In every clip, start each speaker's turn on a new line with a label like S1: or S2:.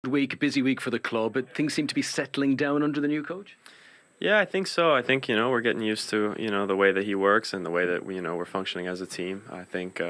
S1: Busy week for the club, but things seem to be settling down under the new coach.
S2: Yeah, I think so. I think, we're getting used to, the way that he works and the way that, we're functioning as a team. I think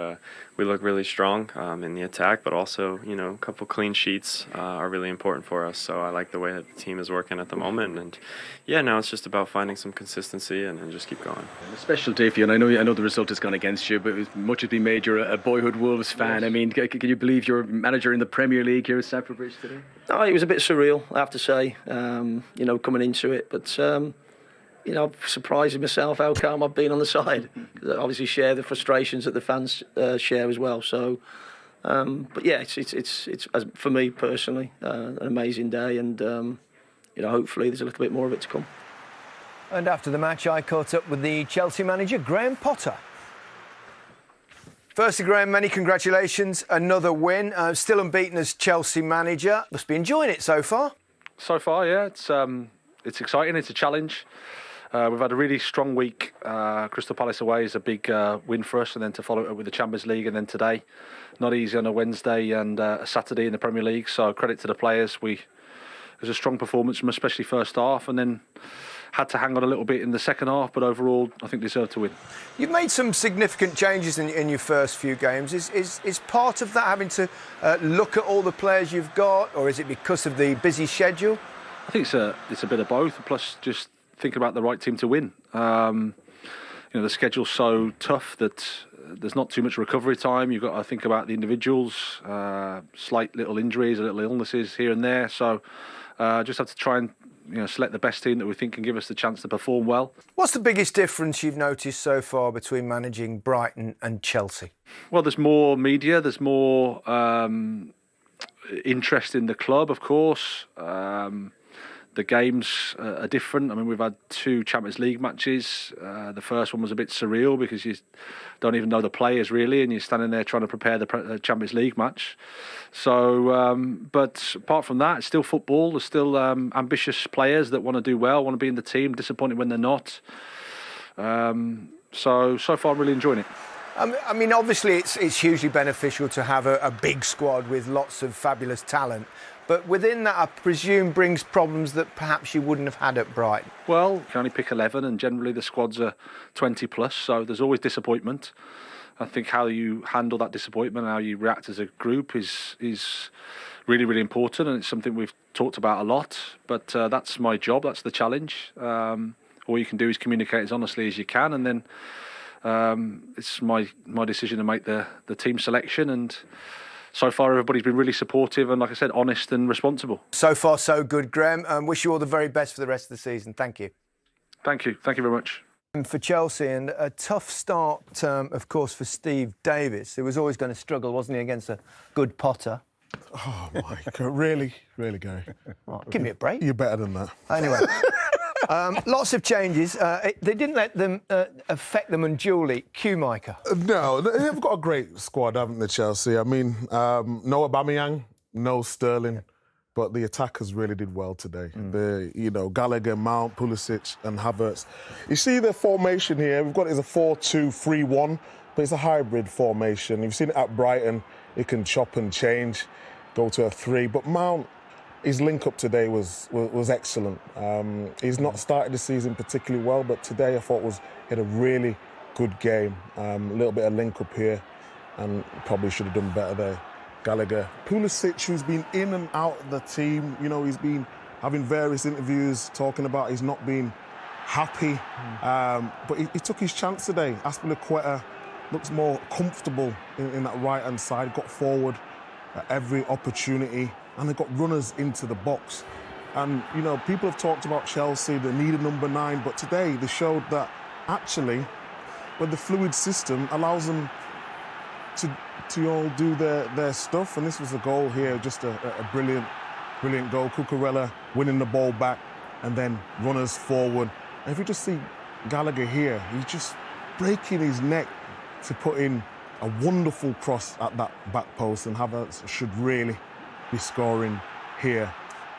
S2: we look really strong in the attack, but also, a couple clean sheets are really important for us. So I like the way that the team is working at the moment. And, yeah, now it's just about finding some consistency and just keep going.
S1: A special day for you, and I know the result has gone against you, but as much as being made, you're a boyhood Wolves fan. Yes. I mean, can you believe you're manager in the Premier League here at Stamford Bridge today?
S3: No, it was a bit surreal, I have to say, coming into it. But, I'm surprising myself how calm I've been on the side. I obviously share the frustrations that the fans share as well. So, but yeah, it's for me personally an amazing day, and hopefully there's a little bit more of it to come.
S4: And after the match, I caught up with the Chelsea manager, Graham Potter. Firstly, Graham, many congratulations. Another win. Still unbeaten as Chelsea manager. Must be enjoying it so far.
S5: So far, yeah. It's exciting. It's a challenge. We've had a really strong week. Crystal Palace away is a big win for us, and then to follow it up with the Champions League, and then today, not easy on a Wednesday and a Saturday in the Premier League. So credit to the players. It was a strong performance from especially first half, and then had to hang on a little bit in the second half, but overall I think deserved to win.
S4: You've made some significant changes in your first few games. Is part of that having to look at all the players you've got, or is it because of the busy schedule?
S5: I think it's a bit of both, plus just thinking about the right team to win. The schedule's so tough that there's not too much recovery time. You've got to think about the individuals, slight little injuries, little illnesses here and there. So just have to try and select the best team that we think can give us the chance to perform well.
S4: What's the biggest difference you've noticed so far between managing Brighton and Chelsea?
S5: Well, there's more media, there's more interest in the club, of course. The games are different. I mean, we've had 2 Champions League matches. The first one was a bit surreal because you don't even know the players really, and you're standing there trying to prepare the Champions League match. So, but apart from that, it's still football. There's still ambitious players that want to do well, want to be in the team, disappointed when they're not. So far, I'm really enjoying it.
S4: I mean, obviously, it's hugely beneficial to have a big squad with lots of fabulous talent. But within that, I presume, brings problems that perhaps you wouldn't have had at Brighton.
S5: Well, you can only pick 11, and generally the squads are 20 plus, so there's always disappointment. I think how you handle that disappointment, how you react as a group is really, really important, and it's something we've talked about a lot. But that's my job, that's the challenge. All you can do is communicate as honestly as you can, and then it's my decision to make the team selection, and so far everybody's been really supportive and, like I said, honest and responsible.
S4: So far so good, Graham. Wish you all the very best for the rest of the season. Thank you.
S5: Thank you very much.
S4: For Chelsea, and a tough start, of course, for Steve Davis, who was always going to struggle, wasn't he, against a good Potter?
S6: Oh my God, really, Gary?
S4: Oh, give me a break.
S6: You're better than that.
S4: Anyway. Lots of changes. They didn't let them affect them unduly. Cue Micah.
S6: No, they've got a great squad, haven't they, Chelsea? I mean, no Aubameyang, no Sterling, but the attackers really did well today. Gallagher, Mount, Pulisic and Havertz. You see the formation here, we've got it as a 4-2-3-1, but it's a hybrid formation. You've seen it at Brighton, it can chop and change, go to a 3, but Mount, his link-up today was excellent. He's not started the season particularly well, but today I thought he had a really good game. A little bit of link-up here, and probably should have done better there. Gallagher. Pulisic, who's been in and out of the team, he's been having various interviews talking about he's not been happy, but he took his chance today. Aspilicueta looks more comfortable in that right-hand side, got forward at every opportunity, and they got runners into the box. And, people have talked about Chelsea, they need a number 9, but today they showed that actually, with the fluid system, allows them to all do their stuff. And this was a goal here, just a brilliant goal. Cucurella winning the ball back, and then runners forward. And if you just see Gallagher here, he's just breaking his neck to put in a wonderful cross at that back post, and Havertz should really be scoring here.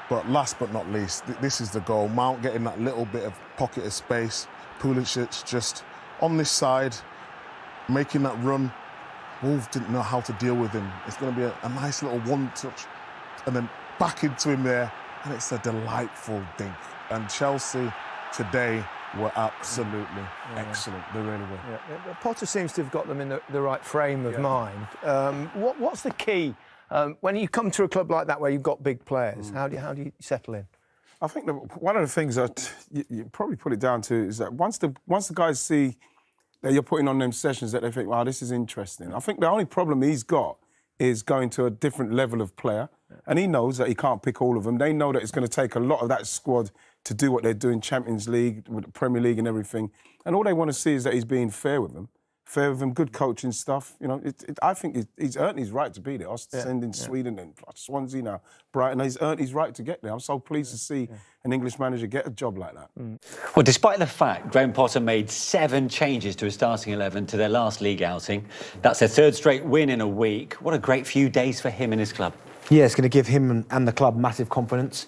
S6: But last but not least, this is the goal. Mount getting that little bit of pocket of space. Pulisic just on this side, making that run. Wolves didn't know how to deal with him. It's going to be a nice little one-touch, and then back into him there, and it's a delightful dink. And Chelsea today were absolutely excellent. They really were.
S4: Yeah. Potter seems to have got them in the right frame of mind. What's the key when you come to a club like that where you've got big players? How do you settle in?
S7: I think one of the things that you probably put it down to is that once the guys see that you're putting on them sessions, that they think, wow, this is interesting. I think the only problem he's got is going to a different level of player, and he knows that he can't pick all of them. They know that it's going to take a lot of that squad to do what they're doing, Champions League, with the Premier League and everything. And all they want to see is that he's being fair with them. Good coaching stuff. You know, I think he's earned his right to be there. Ostend in Sweden and Swansea now, Brighton. He's earned his right to get there. I'm so pleased to see an English manager get a job like that.
S8: Well, despite the fact Graham Potter made 7 changes to his starting 11 to their last league outing, that's their 3rd straight win in a week. What a great few days for him and his club.
S9: Yeah, it's going to give him and the club massive confidence.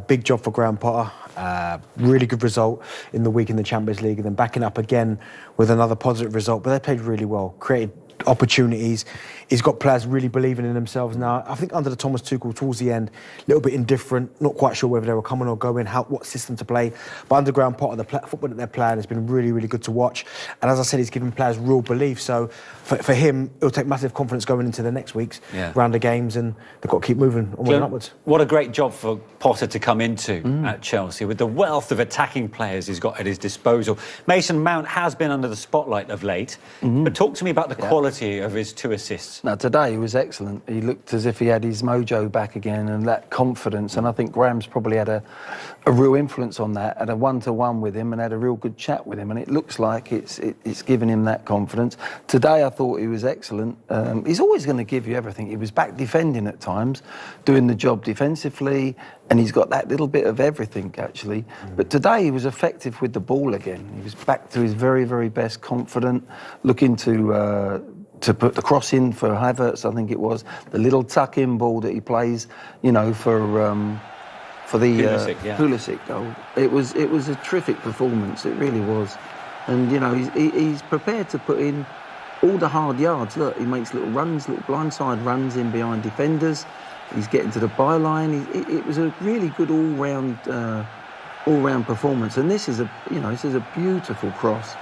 S9: Big job for Graham Potter. Really good result in the week in the Champions League, and then backing up again with another positive result. But they played really well, created opportunities. He's got players really believing in themselves now. I think under the Thomas Tuchel, towards the end, a little bit indifferent, not quite sure whether they were coming or going, what system to play. But under Graham Potter, the football that they're playing has been really, really good to watch. And as I said, he's given players real belief. So for him, it'll take massive confidence going into the next week's round of games, and they've got to keep moving onward and upwards.
S8: What a great job for Potter to come into at Chelsea with the wealth of attacking players he's got at his disposal. Mason Mount has been under the spotlight of late, but talk to me about the quality of his 2 assists.
S10: Now, today he was excellent. He looked as if he had his mojo back again and that confidence, and I think Graham's probably had a real influence on that, had a one-to-one with him and had a real good chat with him, and it looks like it's given him that confidence. Today I thought he was excellent. He's always going to give you everything. He was back defending at times, doing the job defensively, and he's got that little bit of everything, actually. But today he was effective with the ball again. He was back to his very, very best, confident, looking to put the cross in for Havertz, I think it was, the little tuck-in ball that he plays, you know, for the Pulisic goal. It was a terrific performance, it really was. And, you know, he's prepared to put in all the hard yards. Look, he makes little runs, little blindside runs in behind defenders. He's getting to the byline. It was a really good all-round performance. And this is a beautiful cross.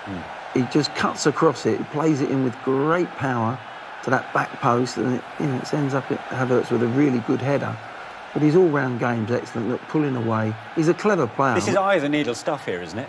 S10: He just cuts across it, he plays it in with great power to that back post, and it ends up at Havertz with a really good header. But his all-round game's excellent. Look, pulling away. He's a clever player.
S8: This is eye of the needle stuff here, isn't it?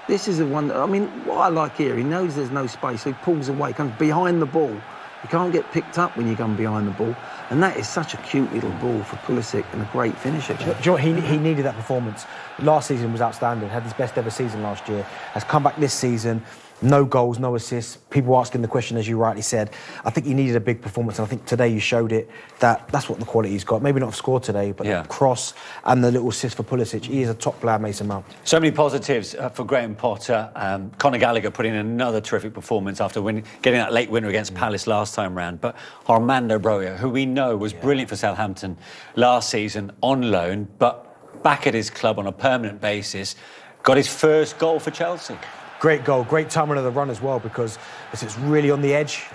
S10: This is the one. I mean, what I like here, he knows there's no space, so he pulls away, comes behind the ball. You can't get picked up when you come behind the ball, and that is such a cute little ball for Pulisic and a great finisher.
S9: Do you know what? He needed that performance. Last season was outstanding, had his best ever season last year, has come back this season. No goals, no assists. People asking the question, as you rightly said. I think he needed a big performance, and I think today you showed it. That's what the quality he's got. Maybe not have scored today, but the cross and the little assist for Pulisic. He is a top player, Mason Mount.
S8: So many positives for Graham Potter. Conor Gallagher putting in another terrific performance after getting that late winner against Palace last time round. But Armando Broja, who we know was brilliant for Southampton last season on loan, but back at his club on a permanent basis, got his first goal for Chelsea.
S9: Great goal, great timing of the run as well, because it's really on the edge,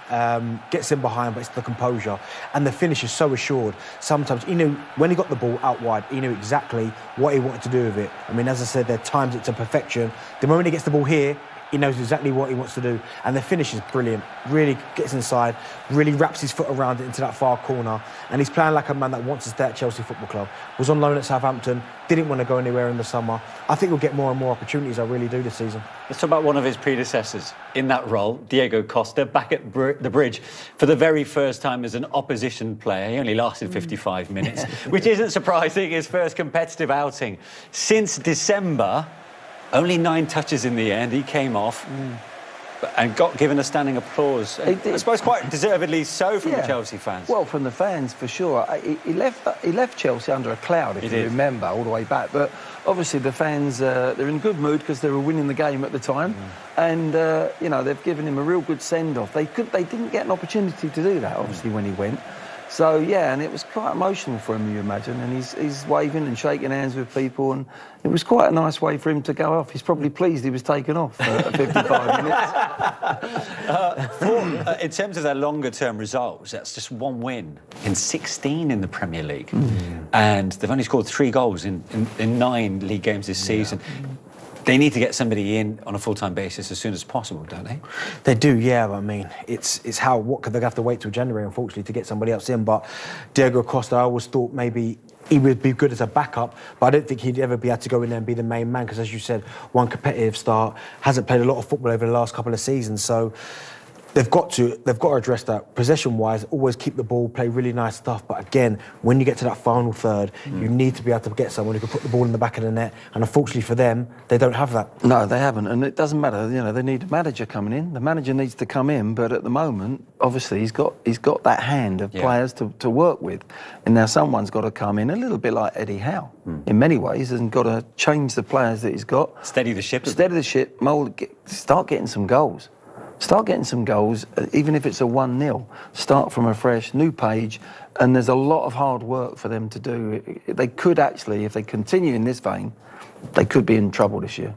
S9: gets in behind, but it's the composure. And the finish is so assured. Sometimes, he knew, when he got the ball out wide, he knew exactly what he wanted to do with it. I mean, as I said, there times it to perfection. The moment he gets the ball here, he knows exactly what he wants to do. And the finish is brilliant. Really gets inside, really wraps his foot around it into that far corner. And he's playing like a man that wants to stay at Chelsea Football Club. Was on loan at Southampton, didn't want to go anywhere in the summer. I think we'll get more and more opportunities, I really do, this season.
S8: Let's talk about one of his predecessors in that role, Diego Costa, back at the Bridge for the very first time as an opposition player. He only lasted 55 minutes, which isn't surprising, his first competitive outing. Since December, only 9 touches in the end. He came off and got given a standing applause. I suppose quite deservedly so from the Chelsea fans.
S10: Well, from the fans, for sure. He left Chelsea under a cloud, if you remember, all the way back. But obviously the fans, they're in good mood because they were winning the game at the time. And, you know, they've given him a real good send-off. They didn't get an opportunity to do that, obviously, when he went. So yeah, and it was quite emotional for him, you imagine, and he's waving and shaking hands with people, and it was quite a nice way for him to go off. He's probably pleased he was taken off at 55 minutes.
S8: In terms of their longer-term results, that's just one win in 16 in the Premier League, and they've only scored 3 goals in 9 league games this season. They need to get somebody in on a full-time basis as soon as possible, don't they?
S9: They do, yeah. I mean, it's what could they have to wait till January, unfortunately, to get somebody else in. But Diego Costa, I always thought maybe he would be good as a backup, but I don't think he'd ever be able to go in there and be the main man because, as you said, one competitive start, hasn't played a lot of football over the last couple of seasons, so. They've got to address that. Possession-wise, always keep the ball, play really nice stuff. But again, when you get to that final third, you need to be able to get someone who can put the ball in the back of the net. And unfortunately for them, they don't have that.
S10: No, they haven't. And it doesn't matter. You know, they need a manager coming in. The manager needs to come in. But at the moment, obviously, he's got that hand of players to work with. And now someone's got to come in, a little bit like Eddie Howe, in many ways, and got to change the players that he's got.
S8: Steady the ship.
S10: Steady the ship. Start getting some goals. Start getting some goals, even if it's a 1-0. Start from a fresh, new page, and there's a lot of hard work for them to do. They could actually, if they continue in this vein, they could be in trouble this year.